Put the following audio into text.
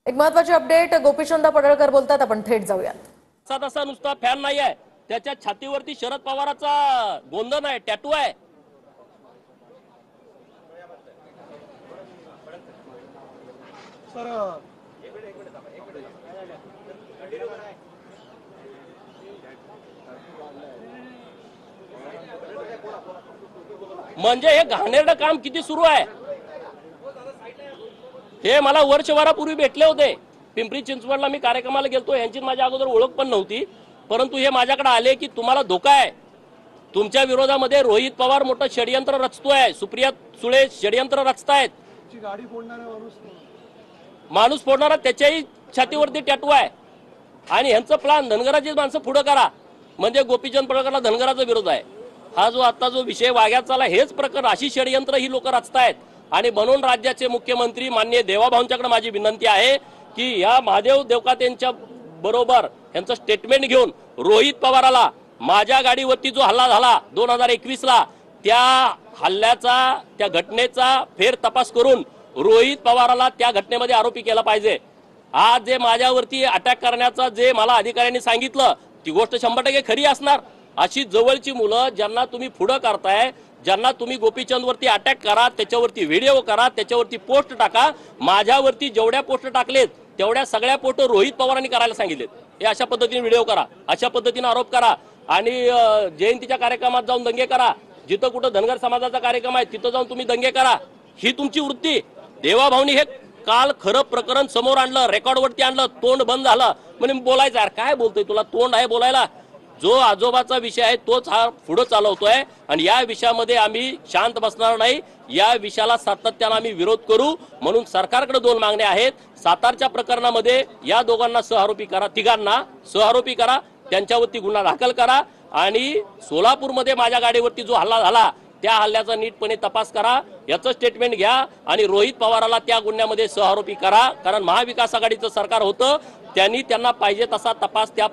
एक महत्त्वाची अपडेट गोपीचंद पडळकर बोलतात, आपण थेट जाऊयात। तसा नुसता फॅन नाही आहे, त्याच्या छातीवरती शरद पवाराचा गोंधन आहे, टॅटू आहे। म्हणजे हे घाणेरडं काम किती सुरू आहे हे मला वर्षभरापूर्वी भेटले होते। पिंपरी चिंचवडला मी कार्यक्रमाला गेलतो, यांची माझ्या अगोदर ओळख पण नव्हती, परंतु हे माझ्याकडे आले की तुम्हाला धोका आहे, तुमच्या विरोधामध्ये रोहित पवार मोठं षडयंत्र रचतोय, सुप्रिया सुळे षडयंत्र रचतायत, गाडी फोडणारा माणूस फोडणारा त्याच्याही छातीवरती टॅटू आहे आणि ह्यांचं प्लान धनगराची माणसं पुढे करा, म्हणजे गोपीचंद पडळकरला धनगराचा विरोध आहे। हा जो आता जो विषय वाग्यात चालला, हेच प्रकरण, अशी षडयंत्र ही लोक रचतायत। आणि म्हणून राज्याचे मुख्यमंत्री माननीय देवाभाऊंच्याकडे माझी विनंती आहे की या महादेव देवकातेंच्या बरोबर यांचं स्टेटमेंट घेऊन रोहित पवाराला, माझ्या गाडीवरती जो हल्ला झाला 2021 ला, त्या हल्ल्याचा, त्या घटनेचा फेर तपास करून रोहित पवाराला त्या घटनेमध्ये आरोपी केला पाहिजे। आज जे माझ्यावरती अटॅक करण्याचा जे मला अधिकाऱ्यांनी सांगितलं, ती गोष्ट 100% खरी असणार। अशी जवळची मुलं ज्यांना तुम्ही पुढं करताय, ज्यांना तुम्ही गोपीचंदवरती अटॅक करा, त्याच्यावरती व्हिडिओ करा, त्याच्यावरती पोस्ट टाका। माझ्यावरती जेवढ्या पोस्ट टाकलेत तेवढ्या सगळ्या पोस्ट रोहित पवारांनी करायला सांगितलेत। हे अशा पद्धतीने व्हिडिओ करा, अशा पद्धतीने आरोप करा आणि जयंतीच्या कार्यक्रमात जाऊन दंगे करा, जिथं कुठं धनगर समाजाचा कार्यक्रम आहे तिथं जाऊन तुम्ही दंगे करा, ही तुमची वृत्ती। देवाभाऊनी हे काल खरं प्रकरण समोर आणलं, रेकॉर्डवरती आणलं, तोंड बंद झालं, म्हणजे बोलायचं यार काय बोलतोय, तुला तोंड आहे बोलायला? जो आजोबाचा विषय आहे तोच हा पुढे चालवतोय आणि या विषयामध्ये आम्ही शांत बसणार नाही। या विषयाला सातत्याने आम्ही विरोध करू। म्हणून सरकारकडे 2 मागण्या आहेत। सातारच्या प्रकरणामध्ये या दोघांना सहआरोपी करा, तिघांना सहआरोपी करा, त्यांच्यावरती गुन्हा दाखल करा आणि सोलापूरमध्ये माझ्या गाडीवरती जो हल्ला झाला त्या हल्ल्याचा नीटपणे तपास करा, याचं स्टेटमेंट घ्या आणि रोहित पवाराला त्या गुन्ह्यामध्ये सहआरोपी करा। कारण महाविकास आघाडीचं सरकार होतं, त्यांनी त्यांना पाहिजे तसा तपास त्या